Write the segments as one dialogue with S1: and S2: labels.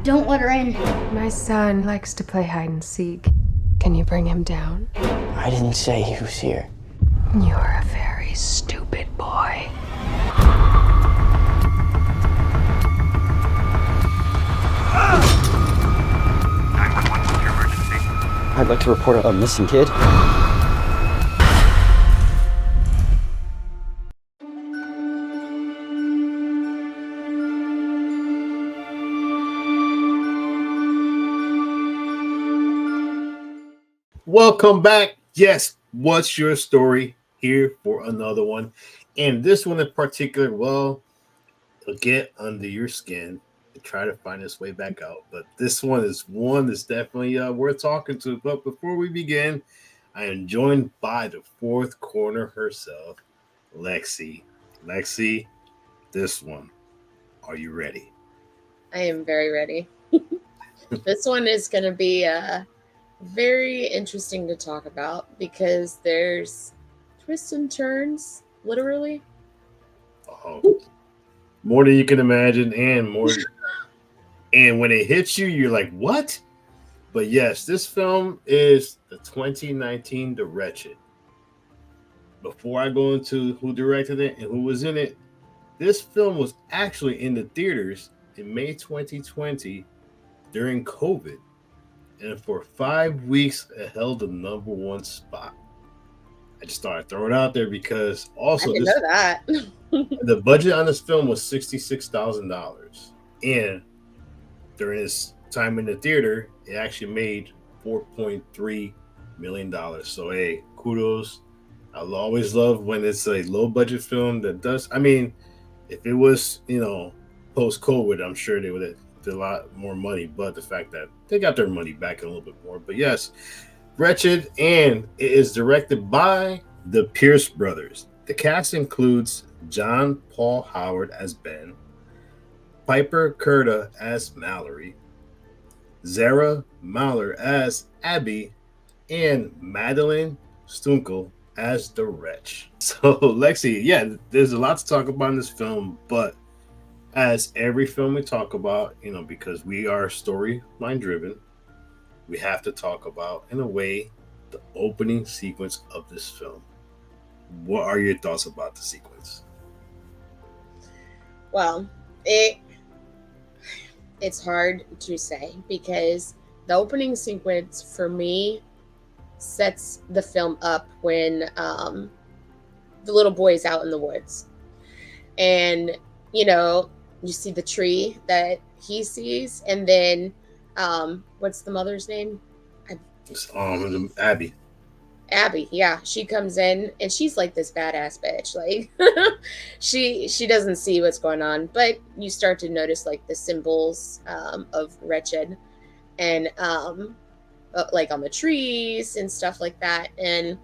S1: Don't let her in.
S2: My son likes to play hide and seek. Can you bring him down?
S3: I didn't say he was here.
S2: You're a very stupid boy.
S3: I'd like to report a missing kid.
S4: Welcome back. Yes, what's your story? Here for another one. And this one in particular, well, it'll get under your skin and try to find its way back out. But this one that's definitely worth talking to. But before we begin, I am joined by the fourth corner herself, Lexi. Lexi, this one, are you ready?
S5: I am very ready. This one is going to be very interesting to talk about because there's twists and turns, literally.
S4: Oh, more than you can imagine, and more. And when it hits you, you're like, "What?" But yes, this film is the 2019 The Wretched. Before I go into who directed it and who was in it, this film was actually in the theaters in May 2020 during COVID. And for 5 weeks, it held the number one spot. I just thought I'd throw it out there because also
S5: I didn't know that.
S4: the budget on this film was $66,000. And during its time in the theater, it actually made $4.3 million. So, hey, kudos. I'll always love when it's a low budget film that does. I mean, if it was, post COVID, I'm sure they would have a lot more money, but the fact that they got their money back a little bit more. But yes, Wretched, and it is directed by the Pierce brothers. The cast includes John Paul Howard as Ben, Piper Curda as Mallory, Zara Mahler as Abby, and Madeline Stunkel as the Wretch. So Lexi, yeah, there's a lot to talk about in this film, but as every film we talk about, because we are storyline driven, we have to talk about, in a way, the opening sequence of this film. What are your thoughts about the sequence?
S5: Well, it's hard to say because the opening sequence for me sets the film up when the little boy's out in the woods. And, you see the tree that he sees, and then what's the mother's name?
S4: Abby.
S5: Abby, yeah, she comes in and she's like this badass bitch. Like she doesn't see what's going on, but you start to notice like the symbols of Wretched and like on the trees and stuff like that, and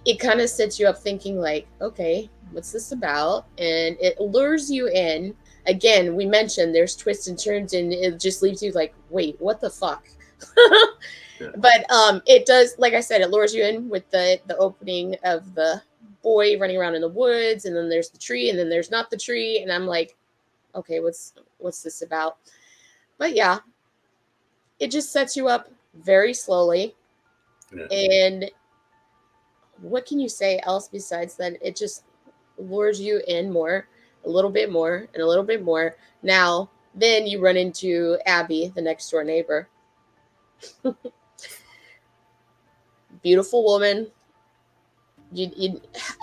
S5: it kind of sets you up thinking like, okay, what's this about? And it lures you in. Again, we mentioned there's twists and turns, and it just leaves you like, wait, what the fuck? Yeah. But it does, like I said, it lures you in with the opening of the boy running around in the woods, and then there's the tree, and then there's not the tree, and I'm like, okay, what's this about? But yeah, it just sets you up very slowly. Yeah. And what can you say else besides that? It just lures you in more, a little bit more, and a little bit more. Now, then you run into Abby, the next door neighbor. Beautiful woman.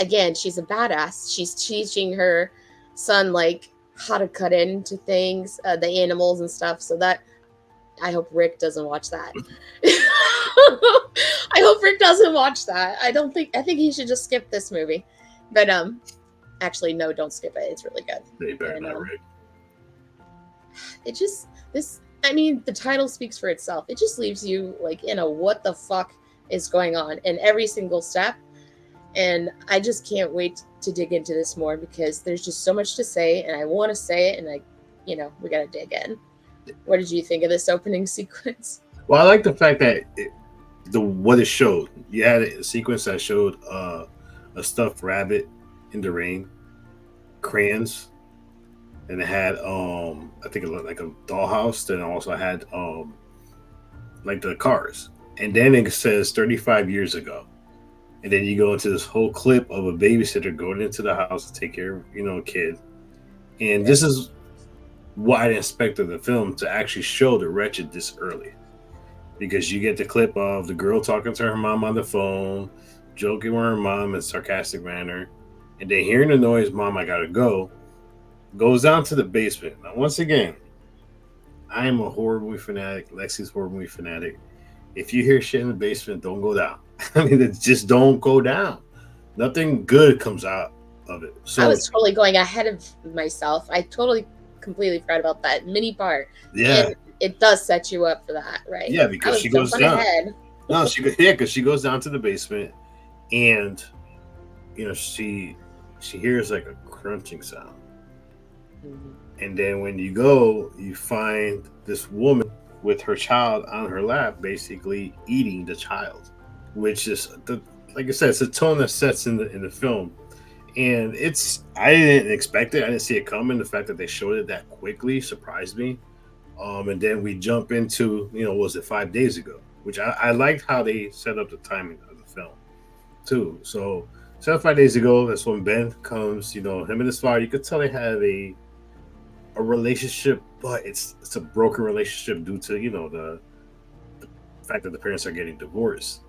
S5: Again, she's a badass. She's teaching her son like how to cut into things, the animals and stuff. So that, I hope Rick doesn't watch that. I hope Rick doesn't watch that. I think he should just skip this movie. But actually, no, don't skip it. It's really good.
S4: They better not, Rick.
S5: It just, the title speaks for itself. It just leaves you like in a what the fuck is going on in every single step. And I just can't wait to dig into this more because there's just so much to say, and I want to say it, and we got to dig in. What did you think of this opening sequence?
S4: Well, I like the fact that what it showed. You had a sequence that showed a stuffed rabbit in the rain, crayons, and it had I think it looked like a dollhouse. Then it also had like the cars, and then it says 35 years ago, and then you go into this whole clip of a babysitter going into the house to take care of a kid, and this is what I didn't expect of the film to actually show the Wretched this early, because you get the clip of the girl talking to her mom on the phone, joking with her mom in a sarcastic manner, and then hearing the noise, "Mom, I gotta go," goes down to the basement. Now, once again, I am a horror movie fanatic. Lexi's horror movie fanatic. If you hear shit in the basement, don't go down. I mean, it's just don't go down. Nothing good comes out of it. So
S5: I was totally going ahead of myself. I totally completely forgot about that mini part.
S4: yeah,
S5: And it does set you up for that, right?
S4: yeah,
S5: I
S4: because
S5: was
S4: she goes
S5: jumping
S4: down.
S5: ahead.
S4: No, because she goes down to the basement, and she hears like a crunching sound.
S5: Mhm.
S4: And then when you go, you find this woman with her child on her lap, basically eating the child, which is like I said, it's a tone that sets in the film, and I didn't expect it. I didn't see it coming. The fact that they showed it that quickly surprised me. And then we jump into what was it 5 days ago, which I liked how they set up the timing of the film too. So 5 days ago, that's when Ben comes. Him and his father. You could tell they have a relationship, but it's a broken relationship due to the fact that the parents are getting divorced.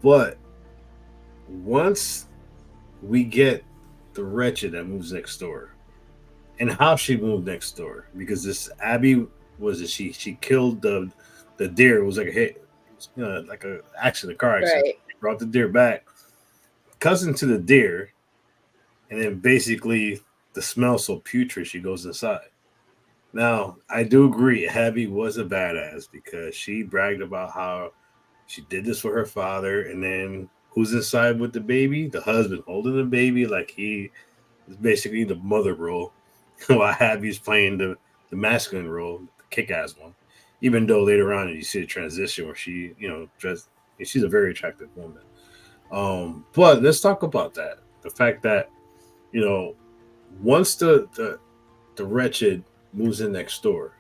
S4: But once we get the Wretched that moves next door, and how she moved next door, because this Abby was it she killed the deer. It was like a hit, like a car accident.
S5: Right.
S4: She brought the deer back, cousin to the deer, and then basically the smell so putrid she goes inside. Now, I do agree, Abby was a badass because she bragged about how she did this for her father, and then who's inside with the baby? The husband holding the baby like he is basically the mother role, while Abby's playing the masculine role, the kick-ass one. Even though later on you see the transition where she, dressed, she's a very attractive woman. But let's talk about that. The fact that you know once the Wretched moves in next door,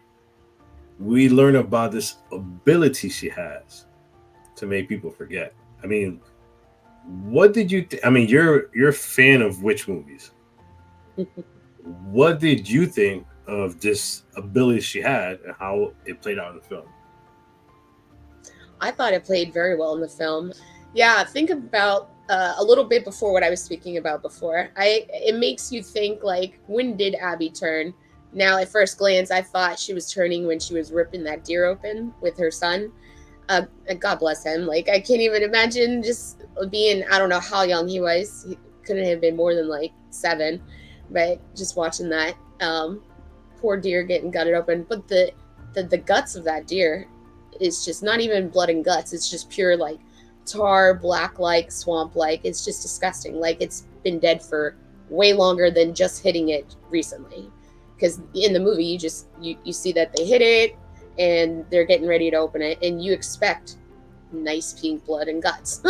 S4: we learn about this ability she has to make people forget. I mean, what did you? I mean, you're a fan of witch movies. What did you think of this ability she had and how it played out in the film?
S5: I thought it played very well in the film. Yeah, think about a little bit before what I was speaking about before. It makes you think, like, when did Abby turn? Now, at first glance, I thought she was turning when she was ripping that deer open with her son. And God bless him. Like, I can't even imagine just being, I don't know how young he was. He couldn't have been more than like 7, but just watching that poor deer getting gutted open. But the guts of that deer is just not even blood and guts. It's just pure like tar, black like, swamp like. It's just disgusting. Like, it's been dead for way longer than just hitting it recently. Because in the movie, you see that they hit it and they're getting ready to open it, and you expect nice pink blood and guts.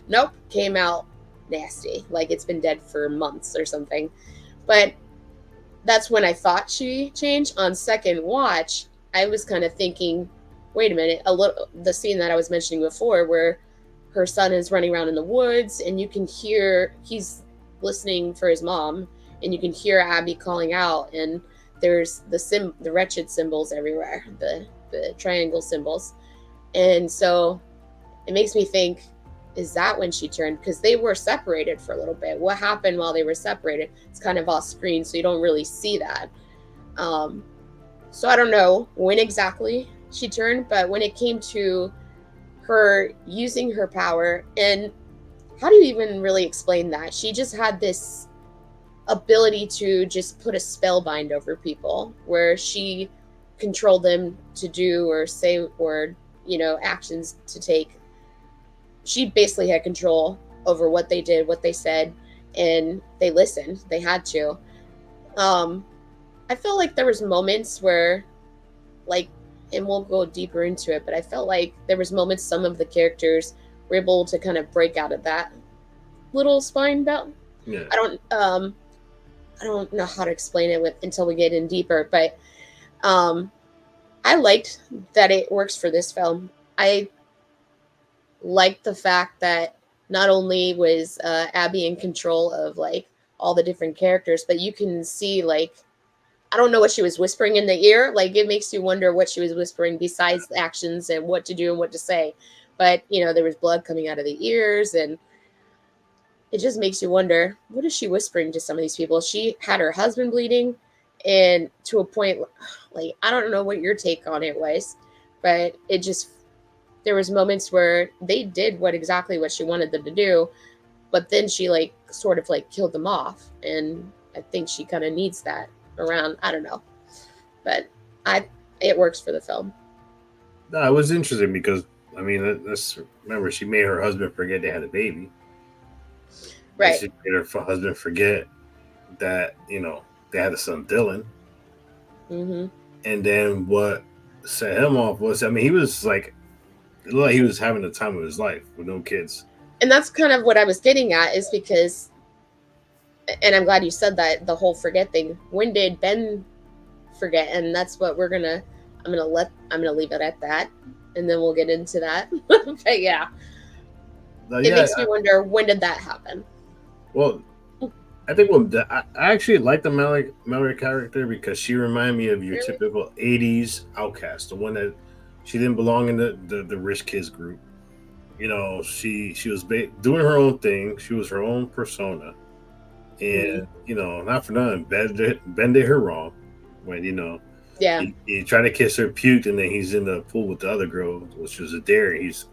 S5: Nope, came out nasty, like it's been dead for months or something. But that's when I thought she changed. On second watch, I was kind of thinking, wait a minute, the scene that I was mentioning before, where her son is running around in the woods, and you can hear he's listening for his mom, and you can hear Abby calling out, and there's the Wretched symbols everywhere, the triangle symbols. And so it makes me think, is that when she turned? Because they were separated for a little bit. What happened while they were separated? It's kind of off screen, so you don't really see that. So I don't know when exactly she turned, but when it came to her using her power, and how do you even really explain that? She just had this ability to just put a spellbind over people, where she controlled them to do or say, or actions to take. She basically had control over what they did, what they said, and they listened. They had to. I felt like there was moments where, like, and we'll go deeper into it, but I felt like there was moments some of the characters were able to kind of break out of that little spine belt.
S4: Yeah.
S5: I don't I don't know how to explain it until we get in deeper, but I liked that it works for this film. I liked the fact that not only was Abby in control of like all the different characters, but you can see like I don't know what she was whispering in the ear. Like it makes you wonder what she was whispering besides the actions and what to do and what to say. But there was blood coming out of the ears, and it just makes you wonder what is she whispering to some of these people. She had her husband bleeding, and to a point, like I don't know what your take on it was, but it just there was moments where they did exactly what she wanted them to do, but then she like sort of like killed them off, and I think she kind of needs that around. I don't know, but it works for the film.
S4: No, it was interesting because I mean, let's remember she made her husband forget they had a baby.
S5: Right.
S4: She made her husband forget that they had a son, Dylan.
S5: Mm-hmm.
S4: And then what set him off was, I mean, he was like, it looked like he was having the time of his life with no kids.
S5: And that's kind of what I was getting at, is because, and I'm glad you said that, the whole forget thing. When did Ben forget? And that's what I'm gonna leave it at that, and then we'll get into that. But yeah, it makes me wonder, when did that happen?
S4: Well, I think I actually like the Mallory character because she reminded me of your typical 80s outcast, the one that she didn't belong in the rich kids group. She was doing her own thing. She was her own persona. And, not for nothing, Ben did her wrong when,
S5: yeah,
S4: he tried to kiss her, puked, and then he's in the pool with the other girl, which was a dare. He's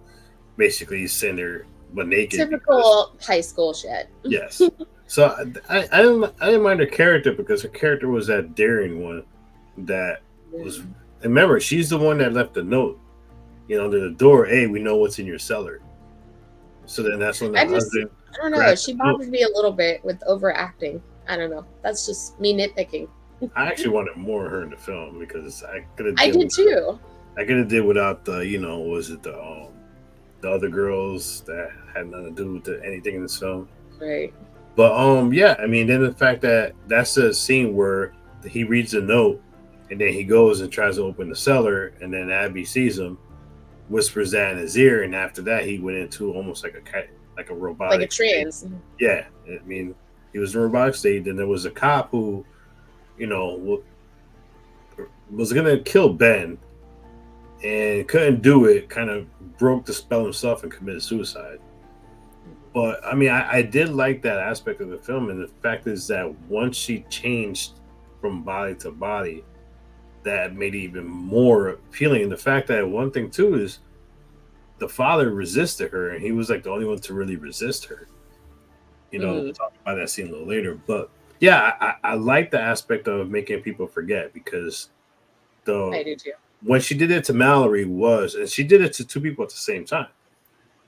S4: sent her but naked.
S5: Typical high school shit.
S4: Yes. So I didn't mind her character because her character was that daring one that was. And remember, she's the one that left the note, under the door. Hey, we know what's in your cellar. So then that's when
S5: I don't know. She bothered me a little bit with overacting. I don't know. That's just me nitpicking.
S4: I actually wanted more of her in the film because I could have.
S5: I did too.
S4: I could have did without the, was it the other girls that had nothing to do with anything in this film.
S5: Right.
S4: But yeah, I mean, then the fact that that's a scene where he reads the note and then he goes and tries to open the cellar, and then Abby sees him, whispers that in his ear, and after that he went into almost like a robotic,
S5: like a trance.
S4: State. Yeah, I mean, he was in a robotic state. Then there was a cop who, was gonna kill Ben and couldn't do it. Kind of broke the spell himself and committed suicide. But I mean, I did like that aspect of the film, and the fact is that once she changed from body to body, that made it even more appealing. And the fact that one thing too is the father resisted her, and he was like the only one to really resist her. We'll talk about that scene a little later. But yeah, I like the aspect of making people forget, because
S5: I do too.
S4: When she did it to Mallory and she did it to two people at the same time.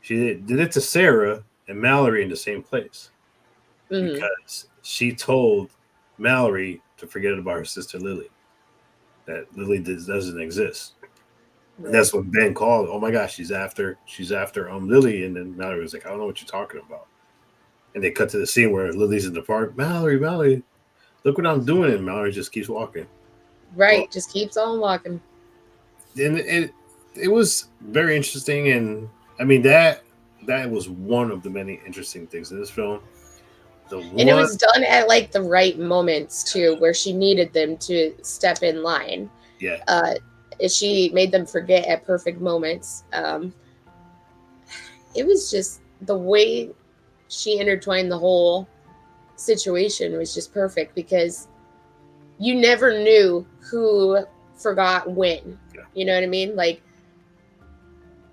S4: She did it to Sarah and Mallory in the same place, because she told Mallory to forget about her sister Lily, that Lily doesn't exist. Right. And that's when Ben called, oh my gosh, she's after Lily, and then Mallory was like, I don't know what you're talking about. And they cut to the scene where Lily's in the park. Mallory, look what I'm doing, and Mallory just keeps walking.
S5: Right, just keeps on walking.
S4: And it was very interesting, and I mean that was one of the many interesting things in this film.
S5: And it was done at like the right moments too, where she needed them to step in line.
S4: Yeah.
S5: She made them forget at perfect moments. It was just the way she intertwined the whole situation was just perfect, because you never knew who forgot when. Yeah. You know what I mean? Like,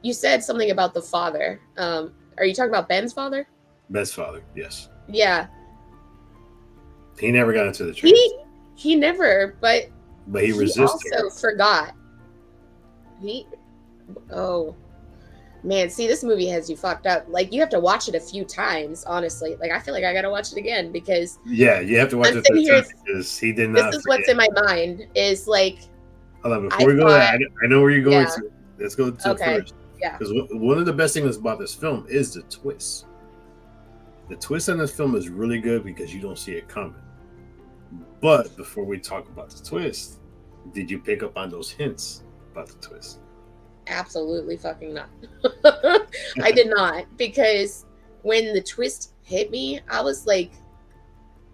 S5: you said something about the father. Are you talking about Ben's father?
S4: Ben's father, yes.
S5: Yeah.
S4: He never got into the trance.
S5: He never, but
S4: he resisted.
S5: Also forgot. Oh man, see, this movie has you fucked up. Like, you have to watch it a few times, honestly. Like, I feel like I gotta watch it again, because
S4: yeah, you have to watch it because he did not.
S5: This is what's in my mind is like.
S4: Hold on, before we go there, I know where you're going to. Let's go to first.
S5: Yeah.
S4: Because one of the best things about this film is the twist. The twist on this film is really good because you don't see it coming. But before we talk about the twist, did you pick up on those hints about the twist?
S5: Absolutely fucking not. I did not, because when the twist hit me, I was like,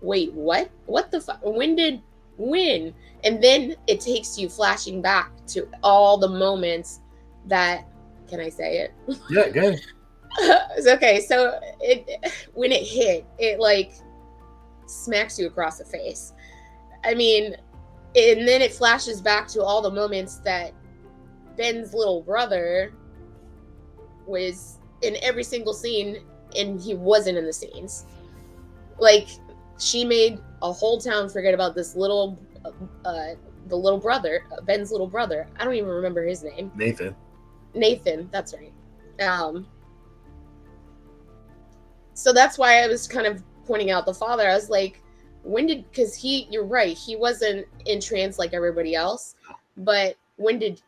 S5: wait, what? What the fuck? When? And then it takes you flashing back to all the moments that, can I say it?
S4: Yeah, go ahead.
S5: It's okay. So when it hit, it like smacks you across the face. I mean, and then it flashes back to all the moments that Ben's little brother was in every single scene, and he wasn't in the scenes. Like, she made a whole town forget about this little, the little brother, Ben's little brother. I don't even remember his name. Nathan, that's right. So that's why I was kind of pointing out the father. I was like, because you're right, he wasn't in trance like everybody else, but when did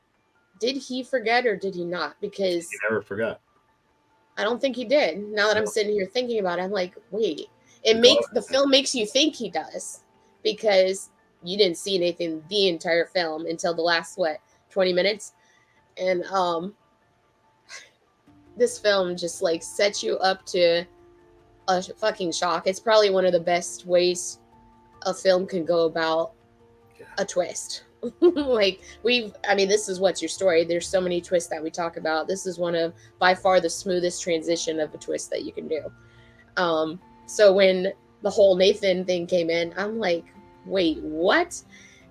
S5: he forget or did he not? Because
S4: he never forgot.
S5: I don't think he did. Now that I'm sitting here thinking about it, I'm like, wait, the film makes you think he does, because you didn't see Nathan the entire film until the last 20 minutes. And this film just like sets you up to a fucking shock. It's probably one of the best ways a film can go about a twist. Like, this is What's Your Story. There's so many twists that we talk about. This is one of, by far, the smoothest transition of a twist that you can do. So when the whole Nathan thing came in, I'm like, wait, what?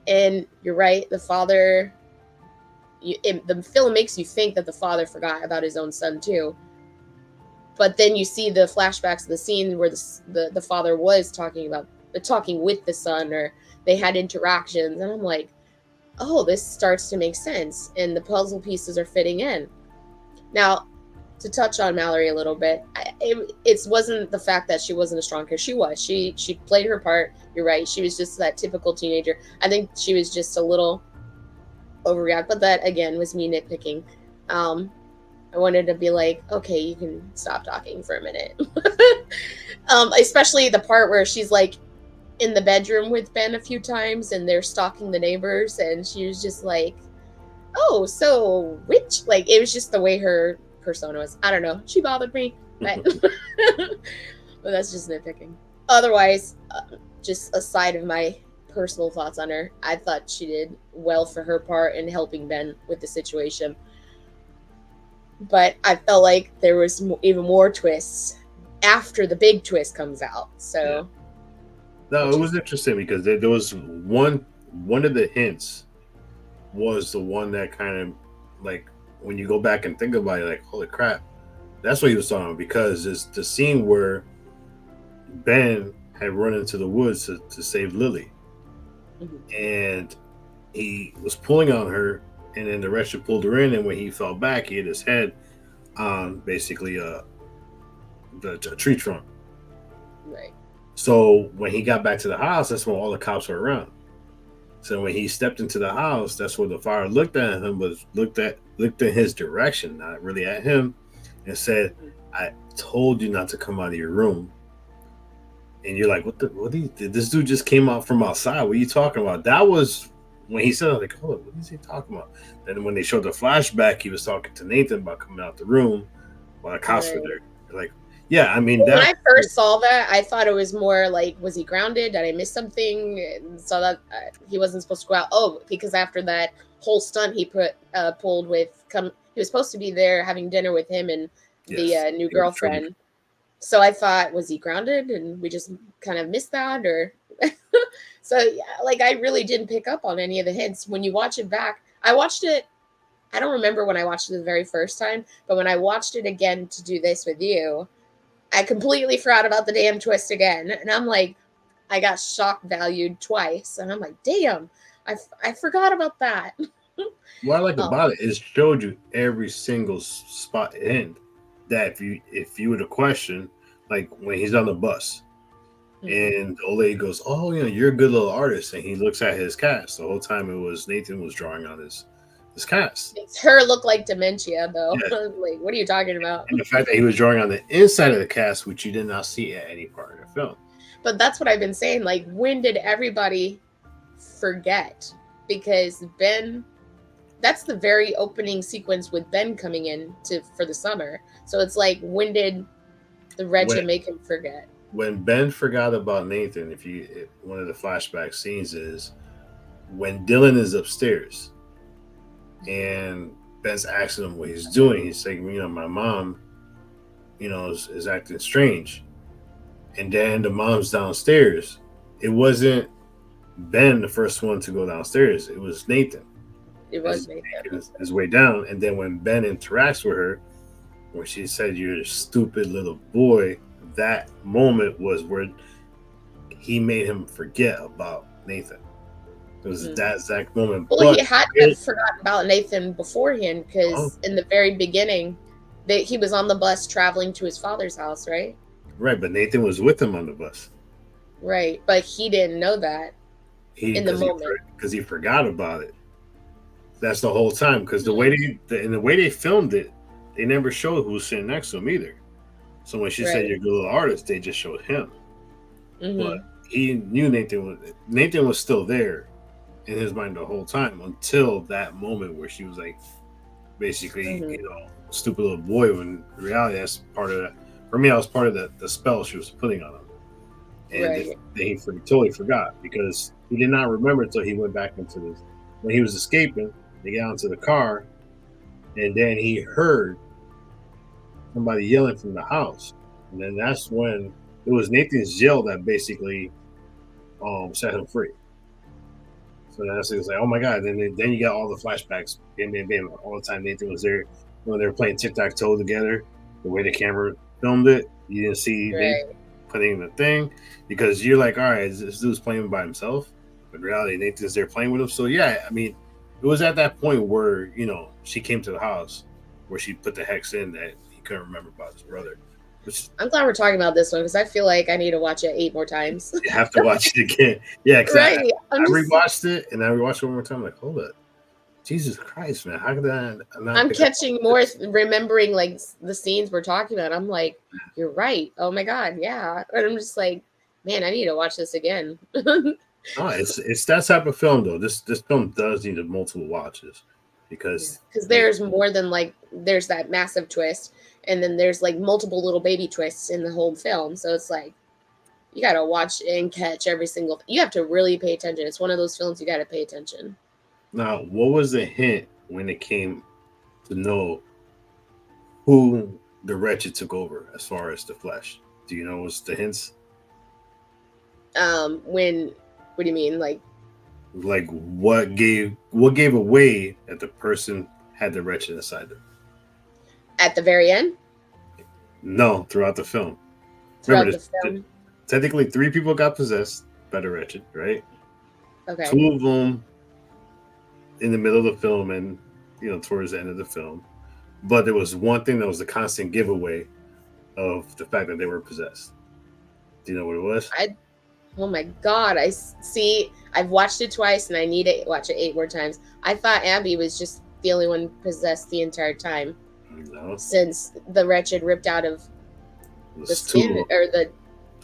S5: And you're right, the father, the film makes you think that the father forgot about his own son too. But then you see the flashbacks of the scene where the father was talking with the son, or they had interactions, and I'm like, oh, this starts to make sense, and the puzzle pieces are fitting in. Now, to touch on Mallory a little bit, it wasn't the fact that she wasn't a strong character. She played her part. You're right. She was just that typical teenager. I think she was just a little overreact, but that again was me nitpicking. I wanted to be like, okay, you can stop talking for a minute. Especially the part where she's like in the bedroom with Ben a few times and they're stalking the neighbors, and she was just like, oh, so which, like, it was just the way her persona was. I don't know. She bothered me, but, but that's just nitpicking. Otherwise, just aside of my personal thoughts on her, I thought she did well for her part in helping Ben with the situation. But I felt like there was even more twists after the big twist comes out. So,
S4: no, it was interesting because there was one of the hints was the one that kind of, like, when you go back and think about it, like, holy crap, that's what he was talking about. Because it's the scene where Ben had run into the woods to save Lily, and he was pulling on her. And then the Wretched pulled her in, and when he fell back, he hit his head on basically the tree trunk.
S5: Right.
S4: So when he got back to the house, that's when all the cops were around. So when he stepped into the house, that's where the father looked at him, but looked in his direction, not really at him, and said, "I told you not to come out of your room." And you're like, "What? Did this dude just came out from outside? What are you talking about?" That was when he said, like, "Oh, what is he talking about?" Then when they showed the flashback, he was talking to Nathan about coming out the room while the cops were there. Like, yeah, I mean,
S5: when I first saw that, I thought it was more like, was he grounded? Did I miss something? And so that he wasn't supposed to go out. Oh, because after that whole stunt he pulled with, he was supposed to be there having dinner with him and the new girlfriend. So I thought, was he grounded? And we just kind of missed that, or. So yeah, like, I really didn't pick up on any of the hints. When you watch it back, I watched it, I don't remember when I watched it the very first time, but when I watched it again to do this with you, I completely forgot about the damn twist again. And I'm like, I got shock valued twice. And I'm like, damn, I forgot about that.
S4: What I like about it is showed you every single spot in that if you were to question, like when he's on the bus. And the old lady goes, "Oh, you're a good little artist." And he looks at his cast. The whole time it was Nathan was drawing on his cast.
S5: Makes her look like dementia, though. Yeah. Like, what are you talking about?
S4: And the fact that he was drawing on the inside of the cast, which you did not see at any part of the film.
S5: But that's what I've been saying. Like, when did everybody forget? Because Ben, that's the very opening sequence with Ben coming in for the summer. So it's like, when did the Wretched make him forget?
S4: When Ben forgot about Nathan, one of the flashback scenes is when Dylan is upstairs and Ben's asking him what he's doing. He's saying, my mom, is acting strange. And then the mom's downstairs. It wasn't Ben the first one to go downstairs. It was Nathan.
S5: It was Nathan.
S4: His way down. And then when Ben interacts with her, where she said, "You're a stupid little boy," that moment was where he made him forget about Nathan. It was that exact moment.
S5: Well, he had to have forgotten about Nathan beforehand, because in the very beginning, he was on the bus traveling to his father's house, right?
S4: Right, but Nathan was with him on the bus.
S5: Right, but he didn't know that in the moment
S4: because he forgot about it. That's the whole time. Because the way they filmed it, they never showed who was sitting next to him either. So when she said, "You're a good little artist," they just showed him. But he knew Nathan was still there in his mind the whole time until that moment where she was like, basically, stupid little boy. When in reality, that's part of that. For me, I was part of the spell she was putting on him. And then he totally forgot, because he did not remember until he went back into this. When he was escaping, they got into the car, and then he heard somebody yelling from the house. And then that's when it was Nathan's yell that basically set him free. So that's it was like, oh my God. Then you got all the flashbacks. Bam, bam, bam. All the time Nathan was there when they were playing tic-tac-toe together. The way the camera filmed it, you didn't see Nathan putting in the thing, because you're like, all right, this dude's playing by himself. But in reality, Nathan's there playing with him. So yeah, I mean, it was at that point where, she came to the house where she put the hex in that he couldn't remember about his brother.
S5: I'm glad we're talking about this one, because I feel like I need to watch it 8 more times.
S4: You have to watch it again. Yeah, because I rewatched it, and I rewatched it one more time. Like, hold up. Jesus Christ, man. How could I'm
S5: catching more, remembering like the scenes we're talking about. I'm like, you're right. Oh my God, yeah. And I'm just like, man, I need to watch this again.
S4: No, it's that type of film though. This film does need multiple watches, because
S5: there's more than there's that massive twist, and then there's like multiple little baby twists in the whole film. So it's like you gotta watch and catch every single. You have to really pay attention. It's one of those films you gotta pay attention.
S4: Now, what was the hint when it came to know who the Wretched took over as far as the flesh? Do you know what's the hints?
S5: What do you mean? Like
S4: what gave away that the person had the Wretched inside them?
S5: At the very end?
S4: No, throughout the film. Technically 3 people got possessed by the Wretched, right?
S5: Okay.
S4: 2 of them in the middle of the film and towards the end of the film. But there was one thing that was the constant giveaway of the fact that they were possessed. Do you know what it was?
S5: Oh my God, I've watched it twice, and I need to watch it 8 more times. I thought Abby was just the only one possessed the entire time.
S4: No.
S5: Since the Wretched ripped out of the skin, or the...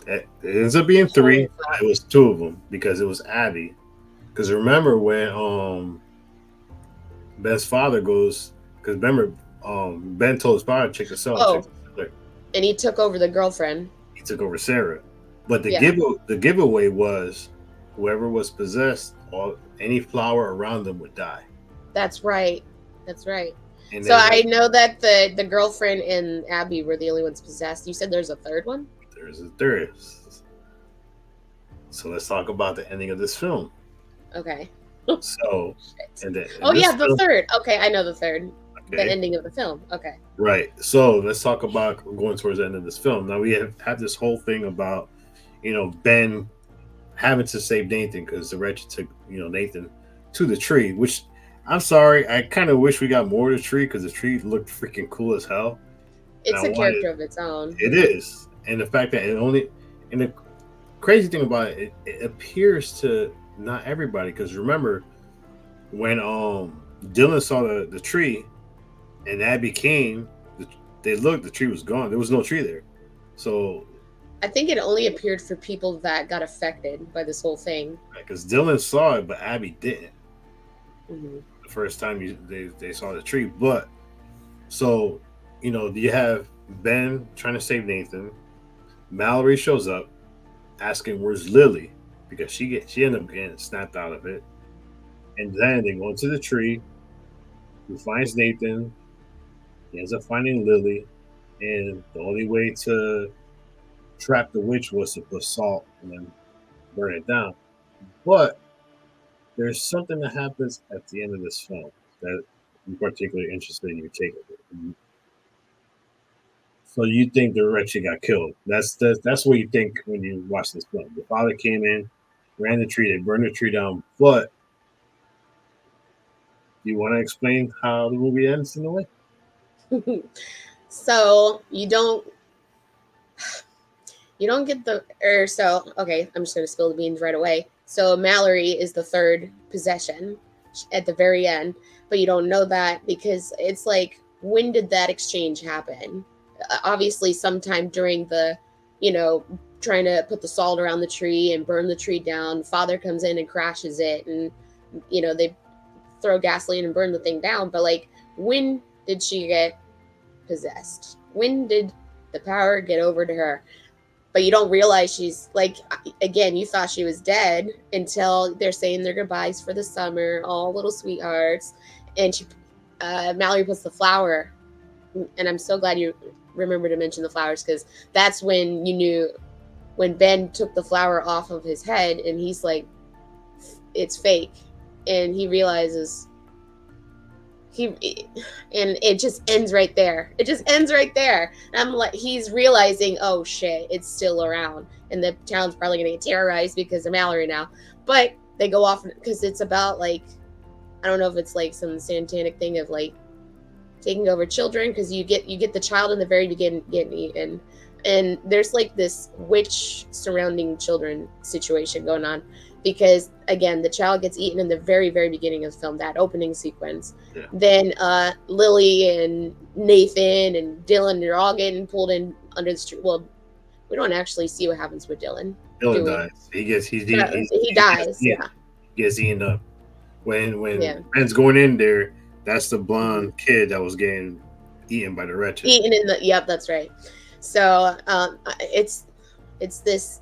S4: It ends up being 3. It was 2 of them, because it was Abby. Because remember when Ben's father goes... Because remember, Ben told his father to check the cell.
S5: Oh, and he took over the girlfriend.
S4: He took over Sarah. But the giveaway was whoever was possessed, any flower around them would die. That's right. And so I know that the girlfriend and Abby were the only ones possessed. You said there's a third one? There is. So let's talk about the ending of this film. Okay. So, the third. Okay, I know the third. Okay. The ending of the film. Okay. Right. So let's talk about going towards the end of this film. Now we have this whole thing about, Ben having to save Nathan because the Wretched took, Nathan to the tree, which I'm sorry. I kind of wish we got more of the tree, because the tree looked freaking cool as hell. It's a character of its own. It is. And the fact that and the crazy thing about it, it appears to not everybody, because remember when Dylan saw the tree and Abby came, the tree was gone. There was no tree there. So
S5: I think it only appeared for people that got affected by this whole thing.
S4: Because Dylan saw it, but Abby didn't.
S5: Mm-hmm.
S4: The first time they saw the tree. But so, you have Ben trying to save Nathan. Mallory shows up asking where's Lily, because she ended up getting snapped out of it. And then they go into the tree. He finds Nathan. He ends up finding Lily. And the only way to trap the witch was to put salt and then burn it down. But there's something that happens at the end of this film that I'm particularly interested in your take of it. So you think the Wretched got killed? That's what you think when you watch this film. The father came in, ran the tree, they burned the tree down. But do you want to explain how the movie ends in a way?
S5: So you don't get okay, I'm just gonna spill the beans right away. So Mallory is the third possession at the very end, but you don't know that because it's like, when did that exchange happen? Obviously sometime during the, trying to put the salt around the tree and burn the tree down. Father comes in and crashes it, and they throw gasoline and burn the thing down. But like, when did she get possessed? When did the power get over to her? But you don't realize she's like, again, you thought she was dead until they're saying their goodbyes for the summer, all little sweethearts. And Mallory puts the flower, and I'm so glad you remember to mention the flowers, because that's when you knew, when Ben took the flower off of his head and he's like, it's fake. And he realizes and it just ends right there. It just ends right there. And I'm like, he's realizing, oh shit, it's still around. And the town's probably going to get terrorized because of Mallory now. But they go off, because it's about like, I don't know if it's like some satanic thing of like taking over children, because you get the child in the very beginning getting eaten. And there's like this witch surrounding children situation going on, because again, the child gets eaten in the very, very beginning of the film, that opening sequence. Yeah. Then Lily and Nathan and Dylan are all getting pulled in under the street. Well, we don't actually see what happens with Dylan.
S4: Dylan dies. He
S5: dies.
S4: He gets eaten up. When Ben's going in there, that's the blonde kid that was getting eaten by the Wretched.
S5: Yep, that's right. So it's this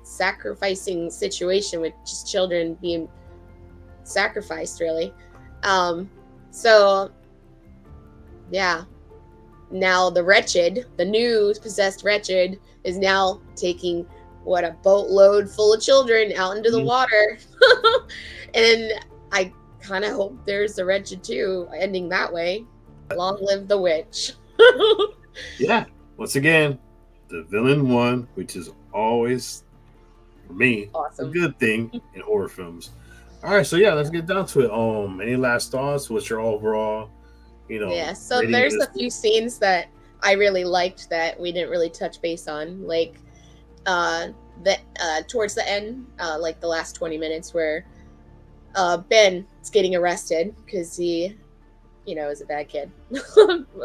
S5: sacrificing situation with just children being sacrificed, really. So yeah, now the Wretched, the new possessed Wretched, is now taking a boatload full of children out into the water. And I kind of hope there's the Wretched 2 ending that way. Long live the witch.
S4: Yeah, once again, the villain won, which is always, for me, awesome. A good thing in horror films. All right, so yeah, let's get down to it. Any last thoughts? What's your overall,
S5: Yeah, so there's a few scenes that I really liked that we didn't really touch base on, like towards the end, like the last 20 minutes where Ben is getting arrested because he, is a bad kid.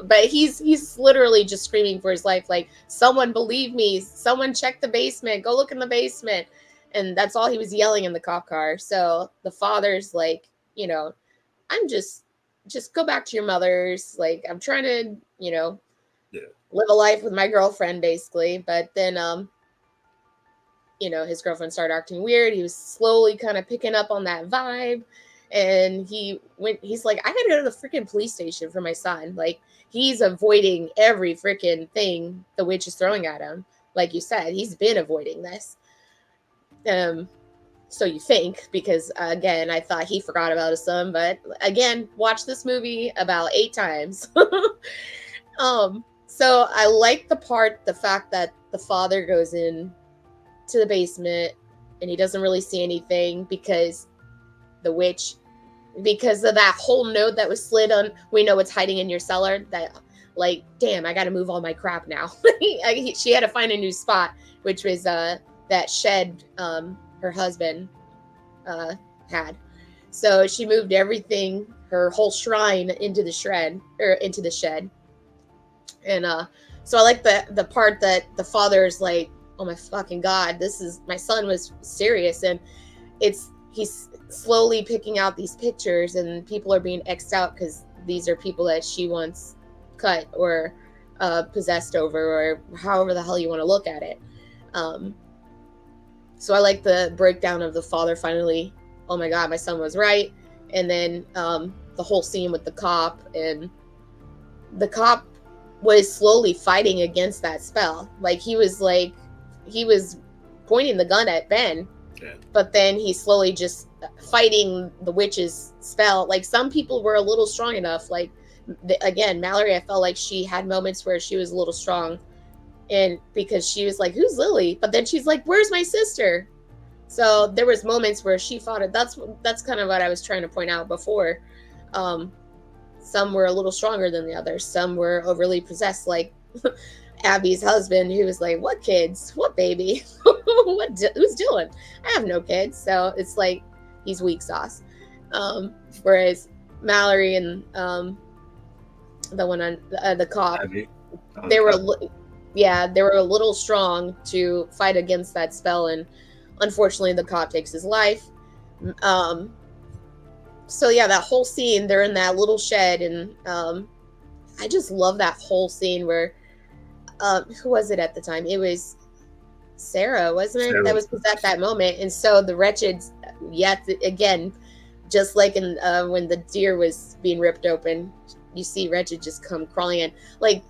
S5: But he's literally just screaming for his life, like, someone believe me, someone check the basement, go look in the basement. And that's all he was yelling in the cop car. So the father's like, I'm just go back to your mother's. Like, I'm trying to, live a life with my girlfriend, basically. But then, his girlfriend started acting weird. He was slowly kind of picking up on that vibe. And he's like, I gotta go to the freaking police station for my son. Like, he's avoiding every freaking thing the witch is throwing at him. Like you said, he's been avoiding this. So you think, because again, I thought he forgot about his son, but again, watch this movie about 8 times. So I like the fact that the father goes in to the basement and he doesn't really see anything because the witch, because of that whole note that was slid on, we know it's hiding in your cellar, that like, damn, I gotta move all my crap now. She had to find a new spot, which was that shed her husband had. So she moved everything, her whole shrine, into the shed. And so I like the part that the father's like, oh my fucking god, this is, my son was serious. And he's slowly picking out these pictures, and people are being X'd out because these are people that she once cut or possessed over, or however the hell you want to look at it. So I like the breakdown of the father finally, oh my god, my son was right. And then the whole scene with the cop, and the cop was slowly fighting against that spell. Like he was pointing the gun at Ben, but then he's slowly just fighting the witch's spell. Like some people were a little strong enough. Like again, Mallory, I felt like she had moments where she was a little strong, and because she was like, who's Lily? But then she's like, where's my sister? So there was moments where she fought it. That's kind of what I was trying to point out before. Some were a little stronger than the others. Some were overly possessed, like Abby's husband, who was like, what kids? What baby? Who's Dylan? I have no kids. So it's like he's weak sauce. Whereas Mallory and the one on the cop, they were a little strong to fight against that spell, and unfortunately the cop takes his life. So yeah, that whole scene, they're in that little shed, and I just love that whole scene where who was it at the time? It was Sarah, wasn't it? Sarah. That was at that moment. And so the Wretched, yet again, just like in when the deer was being ripped open, you see Wretched just come crawling in. Like,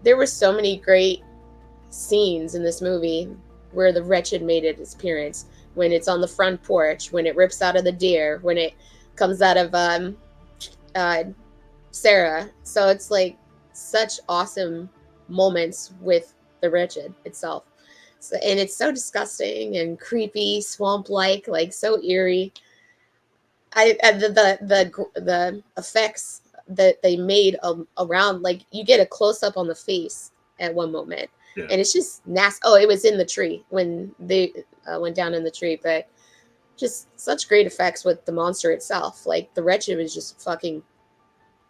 S5: there were so many great scenes in this movie where the Wretched made its appearance. When it's on the front porch, when it rips out of the deer, when it comes out of Sarah. So it's like such awesome moments with the Wretched itself. So, and it's so disgusting and creepy, swamp-like, like so eerie. The effects that they made around, like you get a close-up on the face at one moment. Yeah. And it's just nasty. Oh, it was in the tree when they went down in the tree, but just such great effects with the monster itself. Like the Wretched was just fucking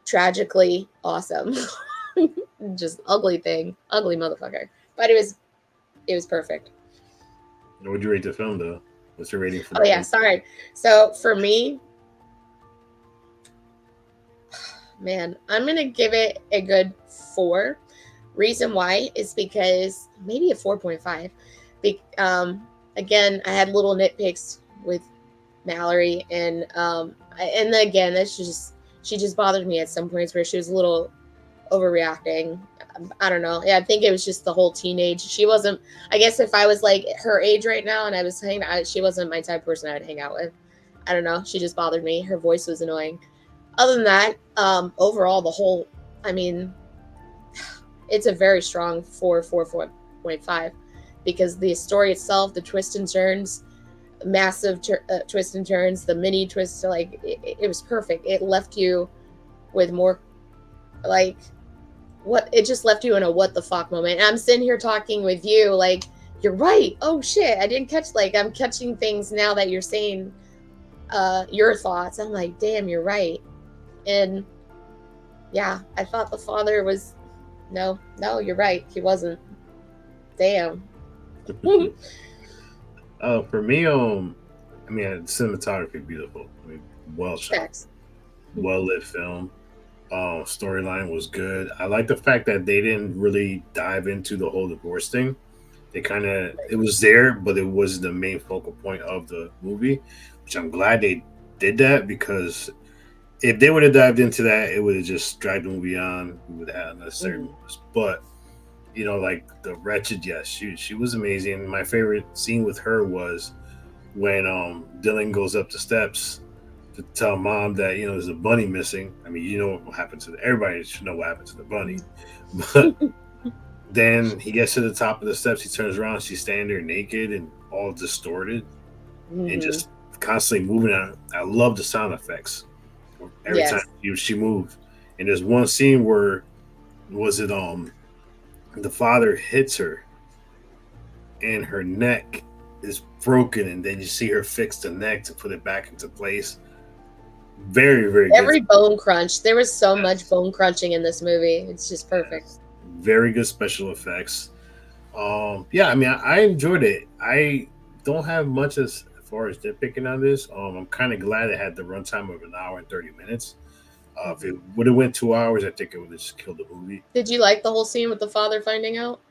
S5: tragically awesome. Just ugly motherfucker. But it was perfect.
S4: What would you rate the film though? What's your rating for the
S5: film? Yeah, sorry. So for me, man, I'm gonna give it a good 4. Reason why is because maybe a 4.5. Again, I had little nitpicks with Mallory, and again, that's just, she just bothered me at some points where she was a little overreacting. I don't know. Yeah, I think it was just the whole teenage. She wasn't. I guess if I was like her age right now and I was hanging out, she wasn't my type of person I would hang out with. I don't know. She just bothered me. Her voice was annoying. Other than that, overall, the whole, I mean, it's a very strong 4.5, because the story itself, the twists and turns, massive twists and turns, the mini twists, like it was perfect. It left you with more, like, what, it just left you in a what the fuck moment. And I'm sitting here talking with you like, you're right. Oh shit, I didn't catch, like, I'm catching things now that you're saying your thoughts. I'm like, damn, you're right. And yeah, I thought the father was, no, you're right. He wasn't. Damn.
S4: For me, I mean, cinematography beautiful. I mean, well shot, well lit film. Storyline was good. I like the fact that they didn't really dive into the whole divorce thing. They kind of, it was there, but it wasn't the main focal point of the movie, which I'm glad they did that, because if they would have dived into that, it would have just dragged the movie on. We would have had unnecessary movies. But, you know, like the Wretched, yes, she was amazing. My favorite scene with her was when Dylan goes up the steps to tell mom that, you know, there's a bunny missing. I mean, you know what happened to everybody should know what happened to the bunny. But then he gets to the top of the steps, he turns around, she's standing there naked and all distorted and just constantly moving. I love the sound effects every time she moved. And there's one scene where the father hits her and her neck is broken, and then you see her fix the neck to put it back into place. Very, very
S5: Every
S4: good.
S5: bone crunch. There was so much bone crunching in this movie. It's just perfect.
S4: Very good special effects. Yeah, I mean, I enjoyed it. I don't have much as far as nitpicking on this. I'm kind of glad it had the runtime of an hour and 30 minutes. If it would have went 2 hours, I think it would have just killed the movie.
S5: Did you like the whole scene with the father finding out?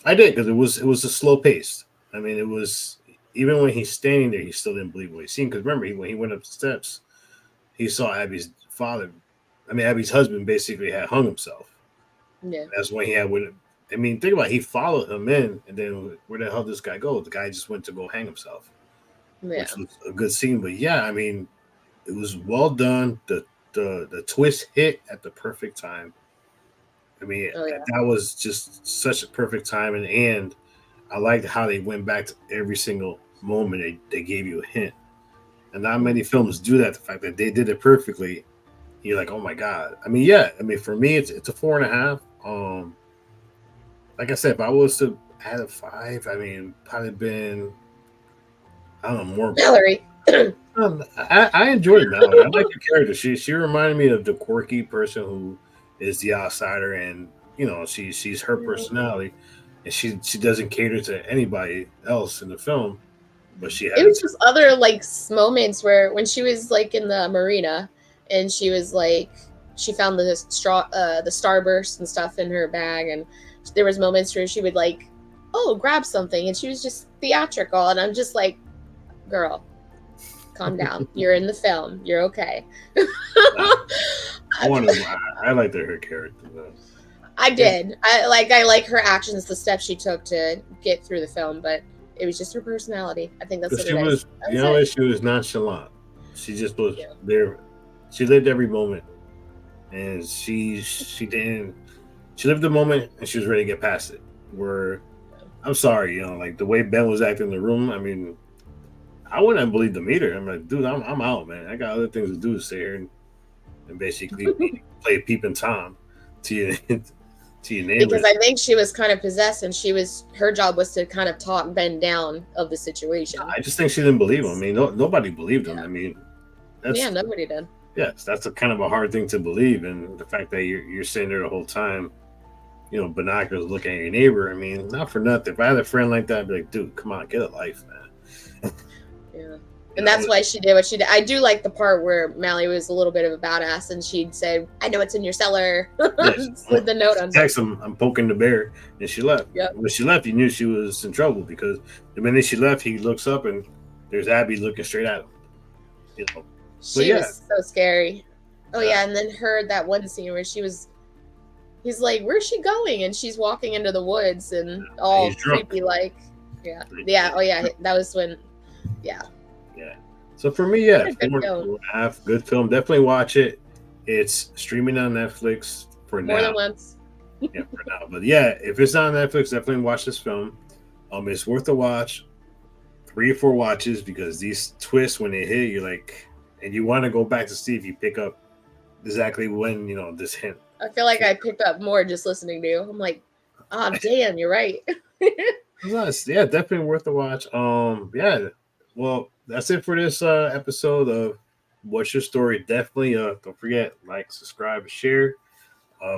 S4: I did because it was a slow pace. I mean, it was even when he's standing there, he still didn't believe what he's seen. Because remember, when he went up the steps, he saw Abby's father. I mean, Abby's husband basically had hung himself.
S5: Yeah.
S4: That's when he had when. I mean, think about it, he followed him in, and then where the hell did this guy go? The guy just went to go hang himself,
S5: Yeah.
S4: which was a good scene. But yeah, I mean, it was well done. The twist hit at the perfect time. I mean,
S5: Oh, yeah.
S4: that was just such a perfect time, and I liked how they went back to every single moment. They gave you a hint, and not many films do that. The fact that they did it perfectly, you're like, oh my god. I mean, yeah. I mean, for me, it's a 4.5. Like I said, if I was to add a 5, I mean, probably been, I don't know, more.
S5: Valerie.
S4: I enjoyed Mallory. I like the character. She reminded me of the quirky person who is the outsider, and she's her personality, and she doesn't cater to anybody else in the film, but she
S5: It
S4: had.
S5: was just other like moments where when she was like in the marina and she was like she found the starburst and stuff in her bag, and there was moments where she would like, oh, grab something, and she was just theatrical, and I'm just like, girl, calm down. You're in the film. You're okay.
S4: I liked her character though.
S5: I did. I like her actions, the steps she took to get through the film, but it was just her personality. I think that's what
S4: She
S5: it
S4: was,
S5: is.
S4: she was nonchalant. She just was there. She lived every moment, and she didn't. She lived the moment, and she was ready to get past it. Where, I'm sorry, like the way Ben was acting in the room. I mean, I wouldn't have believed him either. I'm like, dude, I'm out, man. I got other things to do, sit here and basically play peeping Tom to your neighbors.
S5: Because I think she was kind of possessed, and her job was to kind of talk Ben down of the situation.
S4: I just think she didn't believe him. I mean, nobody believed him. I mean,
S5: nobody did.
S4: Yes, that's a kind of a hard thing to believe, and the fact that you're sitting there the whole time, binoculars looking at your neighbor. I mean, not for nothing. If I had a friend like that, I'd be like, dude, come on, get a life, man.
S5: Yeah. And that's why she did what she did. I do like the part where Mally was a little bit of a badass, and she'd say, I know it's in your cellar.
S4: Yes.
S5: With the note on
S4: text him, I'm poking the bear, and she left.
S5: Yep.
S4: When she left, you knew she was in trouble, because the minute she left, he looks up and there's Abby looking straight at him.
S5: She was so scary. Oh yeah, and then that one scene where he's like, where's she going? And she's walking into the woods and all creepy like. Yeah. Oh yeah, that was when. Yeah.
S4: So for me, 4.5, good film. Definitely watch it. It's streaming on Netflix for now.
S5: More than once.
S4: Yeah, for now. But yeah, if it's not on Netflix, definitely watch this film. It's worth a watch. 3 or 4 watches, because these twists, when they hit, you're like, and you want to go back to see if you pick up exactly when this hint.
S5: I feel like I picked up more just listening to you. I'm like, damn, you're right.
S4: Yeah, definitely worth a watch. Yeah. Well, that's it for this episode of What's Your Story. Definitely don't forget, like, subscribe, share.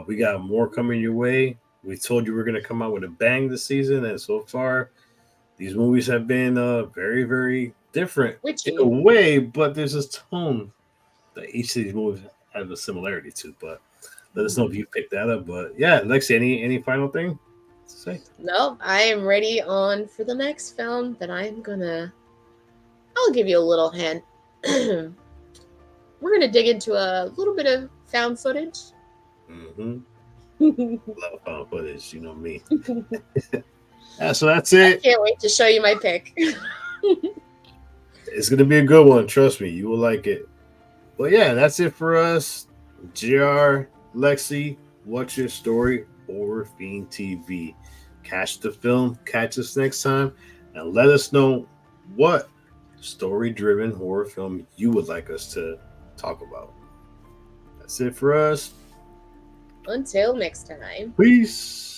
S4: We got more coming your way. We told you we're going to come out with a bang this season, and so far these movies have been very, very different in a way, but there's this tone that each of these movies have a similarity to. But let us know if you picked that up. But yeah, Lexi, any final thing to say?
S5: No, I am ready for the next film that I'll give you a little hint. We're going to dig into a little bit of found footage.
S4: Mm-hmm. Love found footage, you know me. Yeah, so that's it.
S5: I can't wait to show you my pick.
S4: It's going to be a good one. Trust me, you will like it. But yeah, that's it for us. JR, Lexi, What's Your Story? Horror Fiend TV. Catch the film. Catch us next time. And let us know what story-driven horror film you would like us to talk about. That's it for us.
S5: Until next time.
S4: Peace.